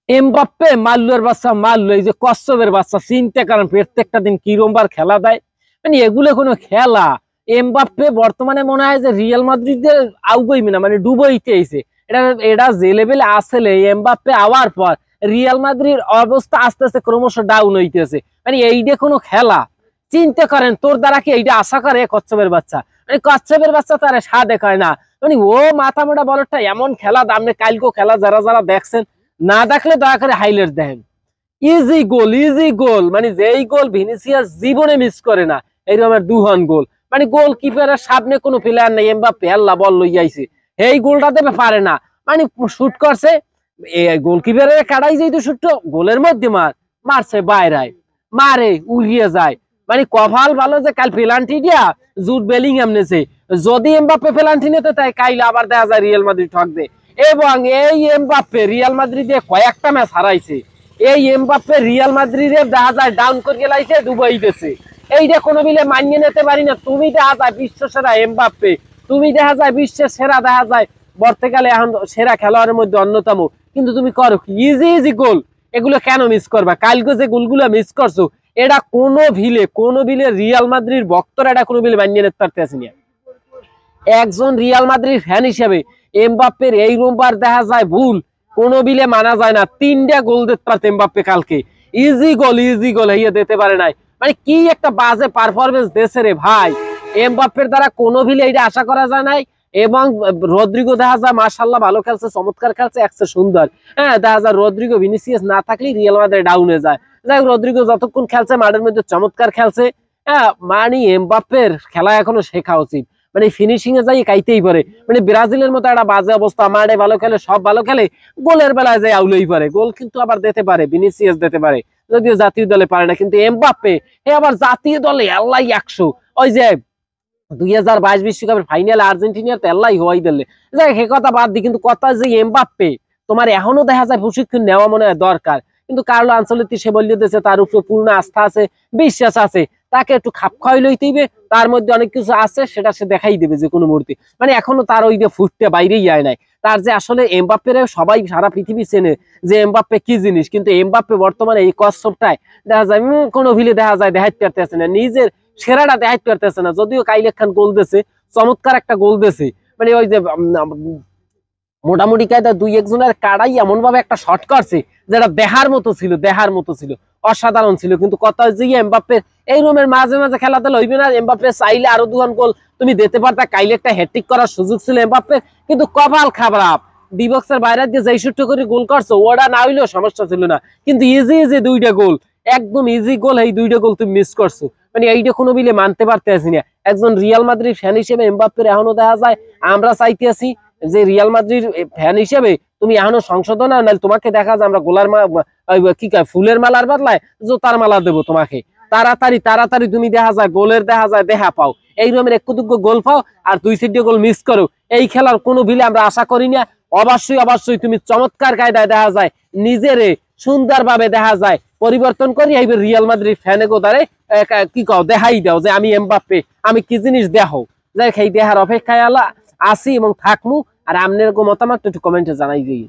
Mbappe মাল্লোর বাচ্চা মাল্লো, এই যে কচ্ছপের বাচ্চা, চিন্তা করেন প্রত্যেকটা দিন কিরমবার খেলা দেয়। মানে এগুলো কোনো খেলা? এমবাপ্পে বর্তমানে মনে হয় যে রিয়াল মাদ্রিদের আউগইবে না, মানে ডুবইতে আইছে। এটা এটা যে লেভেলে আসলে এমবাপ্পে আওয়ার পর রিয়াল মাদ্রিদ অবস্থা আস্তে আস্তে ক্রমশ ডাউন হইতেছে। মানে এইটা কোনো খেলা? চিন্তা করেন, তোর দ্বারা কি এইটা আশা করে কচ্ছপের বাচ্চা? মানে কচ্ছপের বাচ্চা তারা স্বাদে খায় না। মানে ও মাথা মোটা বলটা এমন খেলা, আপনি কালকে খেলা যারা যারা দেখছেন, না দেখলে দয়া করে হাইলাইট দেখেন। ইজি গোল, ইজি গোল, মানে যেই গোল ভিনিসিয়াস জীবনে মিস করে না এইরকম দুহান গোল। মানে গোল কিপারের সামনে কোনো প্লেয়ার নেই, এমবাপ্পে আল্লাহ বল লই আইছে, এই গোলটা দেবে পারে না। মানে শুট করছে, গোলকিপারের কাটাই যেই তো শুট, গোলের মধ্যে মারছে বাইরে, মারে উড়িয়ে যায়। মানে কপাল ভালো যে কাল পেনাল্টি দিয়া জুট বেলিংহাম নেছে। যদি এমবাপ্পে পেনাল্টি নিতে তাই কাইলে আবার দেখা যায় রিয়াল মাদ্রিদ ঠকবে। এবং এই এমবাপ্পে রিয়াল মাদ্রিদে কয়েকটা ম্যাচ হারাইছে। এই এমবাপ্পে রিয়াল মাদ্রিদে দেখা যায় ডাউন করে গেলাইছে, ডুবাই গেছে। এইটা কোনো মিলে মানিয়ে নিতে পারি না। তুমি দেখা যায় বিশ্ব সেরা এমবাপ্পে, তুমি দেখা যায় বিশ্বের সেরা, দেখা যায় পর্তুগালে এখন সেরা খেলোয়াড়ের মধ্যে অন্যতম, কিন্তু তুমি করো কি ইজি ইজি গোল? এগুলো কেন মিস করবা? কালকে যে গোলগুলো মিস করছো, এটা কোনো বিলে রিয়াল মাদ্রিদ ভক্তরা এটা কোনো বিলে মানিয়ে নিতে পারতেছে না। একজন রিয়াল মাদ্রিদ ফ্যান হিসেবে এমবাপ্পের এই রোববার দেখা যায় ভুল কোনো বিলে মানা যায় না। 3টা গোল দিতে পারত এমবাপ্পে কালকে, ইজি গোল হইয়া দিতে পারে নাই। মানে কি একটা বাজে পারফরমেন্স দেশে রে ভাই। এমবাপ্পের দ্বারা কোনো বিলে এটা আশা করা যায় নাই। এবং রদ্রিগো দেখা যায় মাশাআল্লাহ ভালো খেলছে, চমৎকার খেলছে, একশো সুন্দর। হ্যাঁ, দেখা যায় রদ্রিগো ভিনিসিয়াস না থাকলেই রিয়াল মাদ্রিদ ডাউনে যায়। যাই হোক, রদ্রিগো যতক্ষণ খেলছে মাঠের মধ্যে চমৎকার খেলছে। হ্যাঁ, মানে এমবাপ্পের খেলা এখনো শেখা উচিত। মানে ফিনিশিং এ যাই কাইতেই পারে। মানে ব্রাজিলের মতো একটা বাজে অবস্থা, মাঠে ভালো খেলে, সব ভালো খেলে, গোলের বেলায় যাই আউলেই পারে। গোল কিন্তু আবার দিতে পারে, ভিনিসিয়াস দিতে পারে, যদিও জাতীয় দলে পারে না। কিন্তু এমবাপ্পে আবার জাতীয় দলে আল্লাহ 100। ওই যে 2022 বিশ্বকাপের ফাইনালে আর্জেন্টিনার তো আল্লাহ হওয়াই দিলে। যাই সে কথা বাদ দি, কিন্তু কথা যে এমবাপ্পে তোমার এখনো দেখা যায় প্রশিক্ষণ নেওয়া মনে হয় দরকার। কিন্তু কার্লো আনচেলত্তি সে বলে দিয়েছে তার উপরে পূর্ণ আস্থা আছে, বিশ্বাস আছে, তাকে একটু খাপ খাওয়াই লইতে হইবে। তার মধ্যে অনেক কিছু আছে, সেটা সে দেখাই দেবে যে কোনো মুহূর্তে। মানে এখনো তার ওই যে ফুটতে বাইরেই যায় নাই। তার যে আসলে এমবাপ্পের সবাই সারা পৃথিবী চেনে যে এমবাপ্পে কি জিনিস, কিন্তু এমবাপ্পে বর্তমানে এই কচ্ছপটায় দেখা যায় কোনো ভিলে দেখা যায় দেখাইতে পারতেছে না, নিজের সেরাটা দেখাইতে পারতেছে না। যদিও কাইল খান গোল দিয়েছে, চমৎকার একটা গোল দিয়েছে। মানে ওই যে মোটামুটি কায়দা 2-1 জনের কাড়াই এমন ভাবে একটা শট করছে যেটা দেহার মতো ছিল, অসাধারণ ছিল। কিন্তু কথা হচ্ছে এমবাপ্পে এই রুমের মাঝে মাঝে খেলাতে লইবে না। এমবাপ্পে চাইলে আরো 2 গোল তুমি দিতে পারতা, কাইলে একটা হ্যাট্রিক করার সুযোগ ছিল এমবাপ্পে, কিন্তু কপাল খারাপ। ডিবক্সের বাইরে দিয়ে যাই শুট করে গোল করছো, ওটা না হইলেও সমস্যা ছিল না। কিন্তু ইজি ইজি 2টা গোল, একদম ইজি গোল, এই 2টা গোল তুমি মিস করছো। মানে এইটা কোনো বিলে মানতে পারতেছি না। একজন রিয়াল মাদ্রিদ ফ্যান হিসেবে এমবাপ্পের এখনো দেখা যায় আমরা চাইতেছি যে রিয়াল মাদ্রিদ ফ্যান হিসেবে তুমি এখনো সংশোধন না, তোমাকে দেখা যায় আমরা গোলার কি কয় ফুলের মালার বদলায় জোতার মালা দেবো তোমাকে। তাড়াতাড়ি তুমি দেখা যায় গোলের দেখা পাও, এই রকমের একটু গোল পাও আর 2-3 গোল মিস করো। এই খেলার কোনো বিলে আমরা আশা করি না। অবশ্যই তুমি চমৎকার কায়দায় দেখা যায় নিজেরে সুন্দরভাবে দেখা যায় পরিবর্তন করি এইবার রিয়াল মাদ্রিদ ফ্যানে গোদারে কি কও দেখাই দাও যে আমি এমবাপ্পে, আমি কি জিনিস দেখো। যাই সেই দেখার অপেক্ষায় আসি এবং থাকমু। আর আপনার মতামত একটু কমেন্টে জানাই দিই।